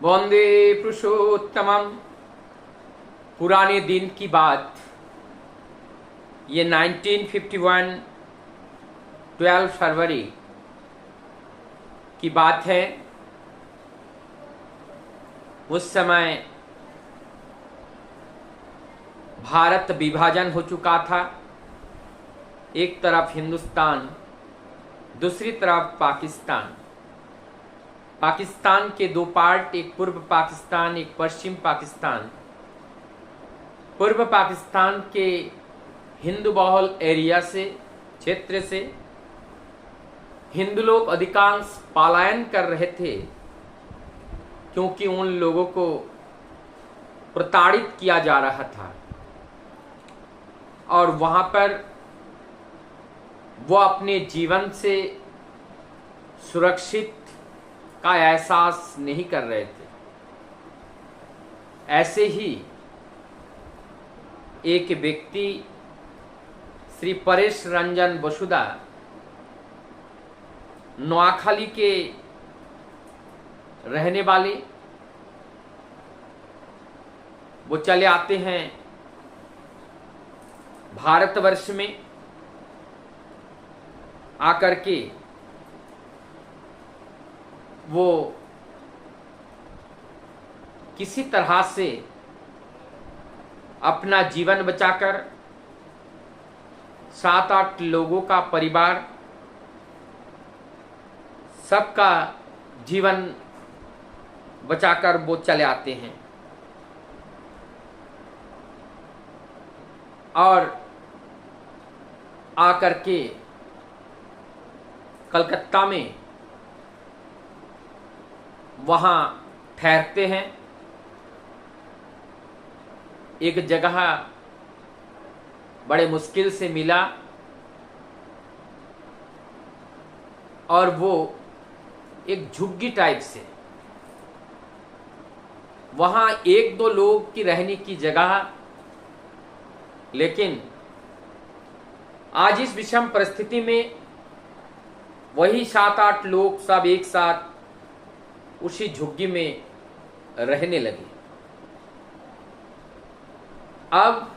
वंदे पुरुषोत्तमम। पुराने दिन की बात, ये 1951 12 फरवरी की बात है। उस समय भारत विभाजन हो चुका था। एक तरफ हिंदुस्तान, दूसरी तरफ पाकिस्तान। पाकिस्तान के दो पार्ट, एक पूर्व पाकिस्तान, एक पश्चिम पाकिस्तान। पूर्व पाकिस्तान के हिंदू बहुल एरिया से, क्षेत्र से हिंदू लोग अधिकांश पलायन कर रहे थे, क्योंकि उन लोगों को प्रताड़ित किया जा रहा था और वहां पर वो अपने जीवन से सुरक्षित का एहसास नहीं कर रहे थे। ऐसे ही एक व्यक्ति श्री परेश रंजन वसुधा नोआखाली के रहने वाले, वो चले आते हैं भारतवर्ष में। आकर के वो किसी तरह से अपना जीवन बचाकर 7-8 लोगों का परिवार, सबका जीवन बचाकर वो चले आते हैं और आकर के कलकत्ता में वहाँ ठहरते हैं। एक जगह बड़े मुश्किल से मिला और वो एक झुग्गी टाइप से, वहाँ 1-2 लोग की रहने की जगह। लेकिन आज इस विषम परिस्थिति में वही 7-8 लोग सब एक साथ उसी झुग्गी में रहने लगे। अब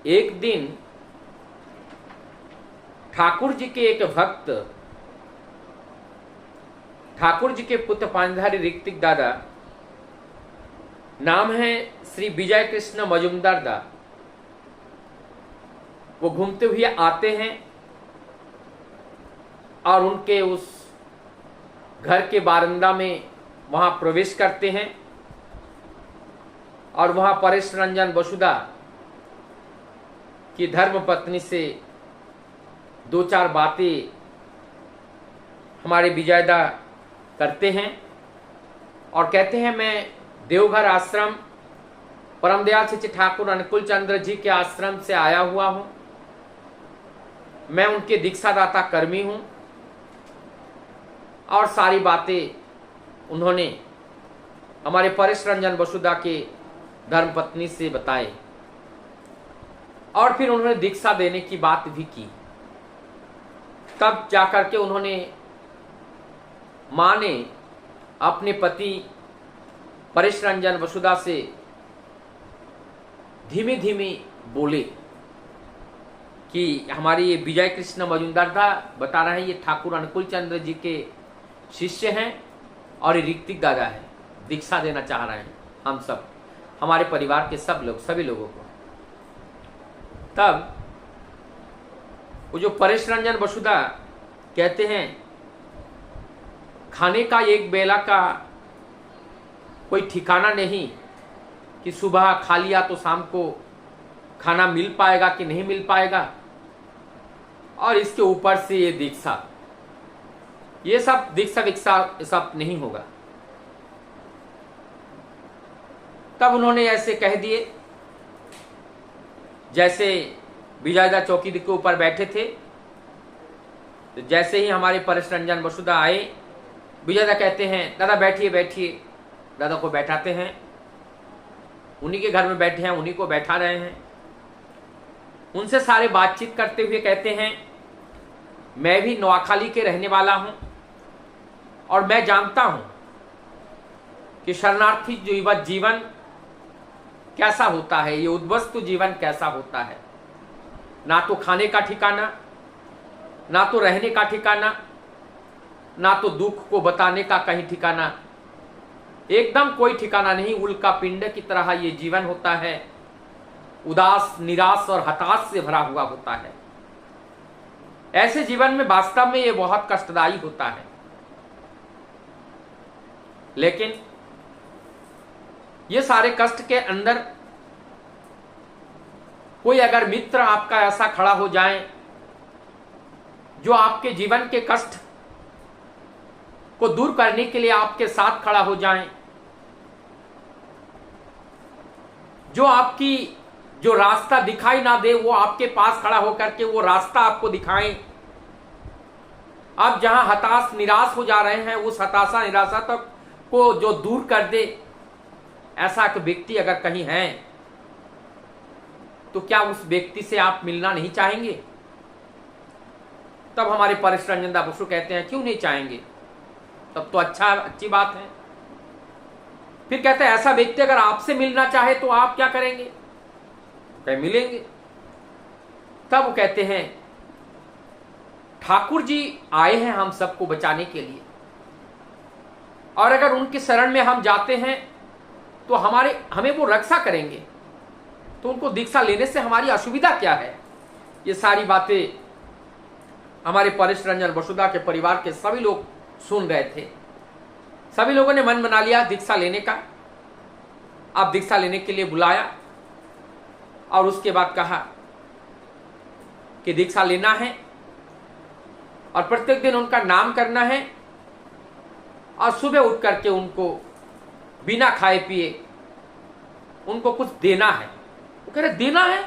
एक दिन ठाकुर जी के एक भक्त, ठाकुर जी के पुत्र पांचधारी ऋत्विक दादा, नाम है श्री विजय कृष्ण मजुमदार दा, वो घूमते हुए आते हैं और उनके उस घर के बारंदा में वहां प्रवेश करते हैं और वहां परेश रंजन वसुधा की धर्म पत्नी से 2-4 बातें हमारे विजयदा करते हैं और कहते हैं, मैं देवघर आश्रम परमदयाल श्री ठाकुर अनुकूल चंद्र जी के आश्रम से आया हुआ हूं। मैं उनके दीक्षादाता कर्मी हूं। और सारी बातें उन्होंने हमारे परेश रंजन वसुधा के धर्मपत्नी से बताए और फिर उन्होंने दीक्षा देने की बात भी की। तब जाकर के उन्होंने, मां ने अपने पति परेश रंजन वसुधा से धीमे धीमे बोले कि हमारी ये विजय कृष्ण मजुमदार दा बता रहे हैं, ये ठाकुर अनुकूल चंद्र जी के शिष्य हैं और ये ऋत्विक दादा है, दीक्षा देना चाह रहे हैं हम सब, हमारे परिवार के सब लोग, सभी लोगों को। तब वो जो परेश रंजन वसुधा कहते हैं, खाने का एक बेला का कोई ठिकाना नहीं कि सुबह खा लिया तो शाम को खाना मिल पाएगा कि नहीं मिल पाएगा, और इसके ऊपर से ये दीक्षा, ये सब दीक्षा सब नहीं होगा। तब उन्होंने ऐसे कह दिए जैसे विजयदा चौकी के ऊपर बैठे थे। तो जैसे ही हमारे परेश रंजन वसुधा आए, विजयदा कहते हैं, दादा बैठिए बैठिए। दादा को बैठाते हैं, उन्हीं के घर में बैठे हैं, उन्हीं को बैठा रहे हैं। उनसे सारे बातचीत करते हुए कहते हैं, मैं भी नोआखाली के रहने वाला हूं और मैं जानता हूं कि शरणार्थी जीवन कैसा होता है, ये उद्वस्तु जीवन कैसा होता है। ना तो खाने का ठिकाना, ना तो रहने का ठिकाना, ना तो दुख को बताने का कहीं ठिकाना, एकदम कोई ठिकाना नहीं। उल्का पिंड की तरह ये जीवन होता है, उदास, निराश और हताश से भरा हुआ होता है। ऐसे जीवन में वास्तव में ये बहुत कष्टदायी होता है। लेकिन ये सारे कष्ट के अंदर कोई अगर मित्र आपका ऐसा खड़ा हो जाए जो आपके जीवन के कष्ट को दूर करने के लिए आपके साथ खड़ा हो जाए, जो आपकी जो रास्ता दिखाई ना दे वो आपके पास खड़ा होकर के वो रास्ता आपको दिखाएं, आप जहां हताश निराश हो जा रहे हैं उस हताशा निराशा तक को जो दूर कर दे, ऐसा एक व्यक्ति अगर कहीं है तो क्या उस व्यक्ति से आप मिलना नहीं चाहेंगे? तब हमारे परेश रंजन दास बसु कहते हैं क्यों नहीं चाहेंगे, तब तो अच्छी बात है। फिर कहते हैं ऐसा व्यक्ति अगर आपसे मिलना चाहे तो आप क्या करेंगे? कहीं मिलेंगे। तब वो कहते हैं ठाकुर जी आए हैं हम सबको बचाने के लिए, और अगर उनके शरण में हम जाते हैं तो हमें वो रक्षा करेंगे, तो उनको दीक्षा लेने से हमारी असुविधा क्या है? ये सारी बातें हमारे परेश रंजन वसुधा के परिवार के सभी लोग सुन रहे थे। सभी लोगों ने मन बना लिया दीक्षा लेने का। अब दीक्षा लेने के लिए बुलाया और उसके बाद कहा कि दीक्षा लेना है और प्रत्येक दिन उनका नाम करना है और सुबह उठ करके उनको बिना खाए पिए उनको कुछ देना है। वो कह रहे देना है?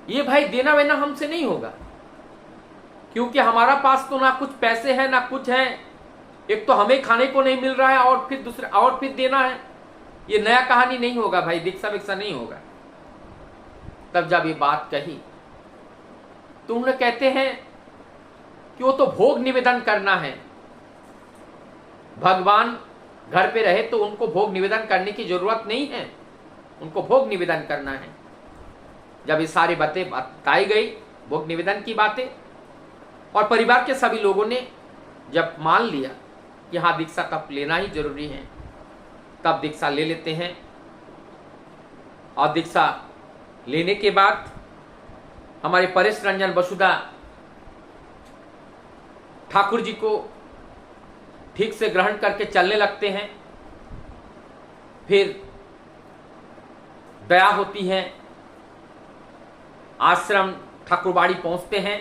ये भाई देना वेना हमसे नहीं होगा, क्योंकि हमारा पास तो ना कुछ पैसे हैं ना कुछ है। एक तो हमें खाने को नहीं मिल रहा है और फिर देना है। ये नया कहानी नहीं होगा भाई, दीक्षा विक्षा नहीं होगा। तब जब ये बात कही तो उन्हें कहते हैं कि वो तो भोग निवेदन करना है। भगवान घर पे रहे तो उनको भोग निवेदन करने की जरूरत नहीं है, उनको भोग निवेदन करना है। जब ये सारी बातें बताई गई, भोग निवेदन की बातें, और परिवार के सभी लोगों ने जब मान लिया कि हाँ दीक्षा तब लेना ही जरूरी है, तब दीक्षा ले लेते हैं। और दीक्षा लेने के बाद हमारे परेश रंजन वसुधा ठाकुर जी को ठीक से ग्रहण करके चलने लगते हैं। फिर दया होती है, आश्रम ठाकुरबाड़ी पहुंचते हैं।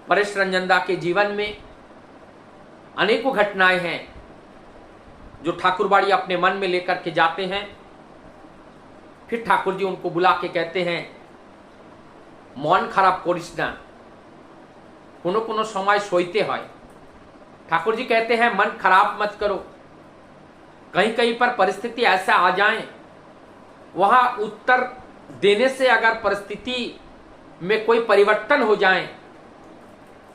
परेश रंजन दा के जीवन में अनेकों घटनाएं हैं जो ठाकुरबाड़ी अपने मन में लेकर के जाते हैं। फिर ठाकुर जी उनको बुला के कहते हैं मन खराब करिस ना, कोनो कोनो समय सोते हैं। ठाकुर जी कहते हैं मन खराब मत करो, कहीं कहीं पर परिस्थिति ऐसा आ जाए, वहां उत्तर देने से अगर परिस्थिति में कोई परिवर्तन हो जाए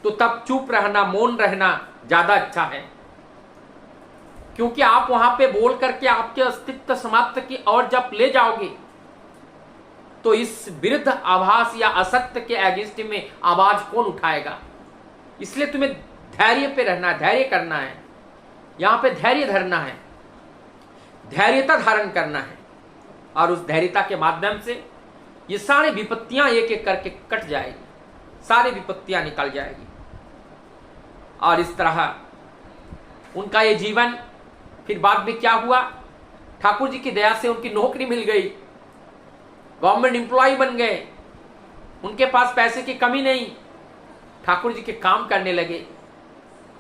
तो तब चुप रहना, मौन रहना ज्यादा अच्छा है, क्योंकि आप वहां पे बोल करके आपके अस्तित्व समाप्त की और जब ले जाओगे तो इस विरुद्ध आभास या असत्य के अगेंस्ट में आवाज कौन उठाएगा? इसलिए तुम्हें धैर्य पे रहना है, धैर्य करना है, यहां पे धैर्य धरना है, धैर्यता धारण करना है, और उस धैर्यता के माध्यम से ये सारी विपत्तियां एक एक करके कट जाएगी, सारी विपत्तियां निकल जाएगी। और इस तरह उनका ये जीवन, फिर बाद में क्या हुआ, ठाकुर जी की दया से उनकी नौकरी मिल गई, गवर्नमेंट एम्प्लॉय बन गए, उनके पास पैसे की कमी नहीं, ठाकुर जी के काम करने लगे।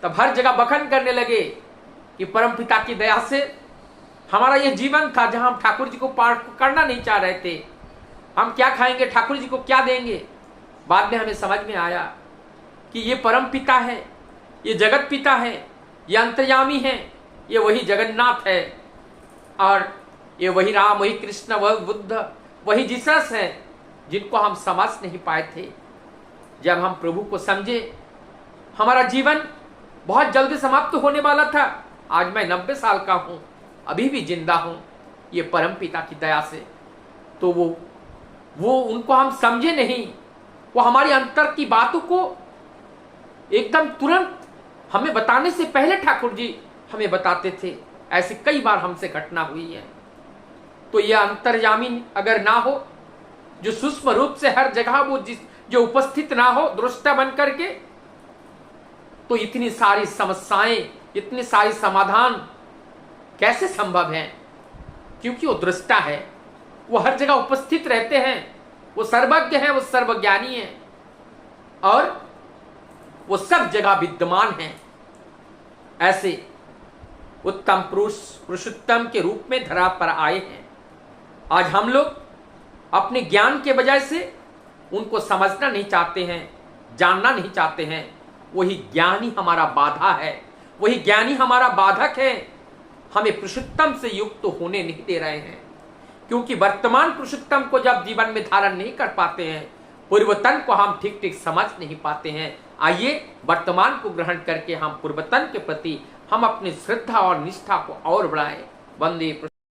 तब हर जगह बखान करने लगे कि परमपिता की दया से हमारा यह जीवन था जहां हम ठाकुर जी को करना नहीं चाह रहे थे, हम क्या खाएंगे, ठाकुर जी को क्या देंगे। बाद में हमें समझ में आया कि ये परम पिता है, ये जगत पिता है, ये अंतर्यामी है, ये वही जगन्नाथ है, और ये वही राम, वही कृष्ण, वही बुद्ध, वही जीसस है, जिनको हम समझ नहीं पाए थे। जब हम प्रभु को समझे, हमारा जीवन बहुत जल्दी समाप्त होने वाला था, आज मैं 90 साल का हूं, अभी भी जिंदा हूं, ये परम पिता की दया से। तो वो उनको हम समझे नहीं, वो हमारी अंतर की बातों को एकदम तुरंत हमें बताने से पहले ठाकुर जी हमें बताते थे। ऐसी कई बार हमसे घटना हुई है। तो यह अंतर्यामी अगर ना हो, जो सूक्ष्म रूप से हर जगह वो जो उपस्थित ना हो दृष्टा बन करके, तो इतनी सारी समस्याएं, इतनी सारी समाधान कैसे संभव है? क्योंकि वो दृष्टा है, वो हर जगह उपस्थित रहते हैं, वो सर्वज्ञ है, वो सर्वज्ञानी है और वो सब जगह विद्यमान है। ऐसे उत्तम पुरुष पुरुषोत्तम के रूप में धरा पर आए हैं। आज हम लोग अपने ज्ञान के बजाय से उनको समझना नहीं चाहते हैं, जानना नहीं चाहते हैं। वही ज्ञानी हमारा बाधा है, वही ज्ञानी हमारा बाधक है, हमें पुरुषोत्तम से युक्त तो होने नहीं दे रहे हैं। क्योंकि वर्तमान पुरुषोत्तम को जब जीवन में धारण नहीं कर पाते हैं, पूर्वतन को हम ठीक ठीक समझ नहीं पाते हैं। आइए वर्तमान को ग्रहण करके हम पूर्वतन के प्रति हम अपनी श्रद्धा और निष्ठा को और बढ़ाएं। वंदे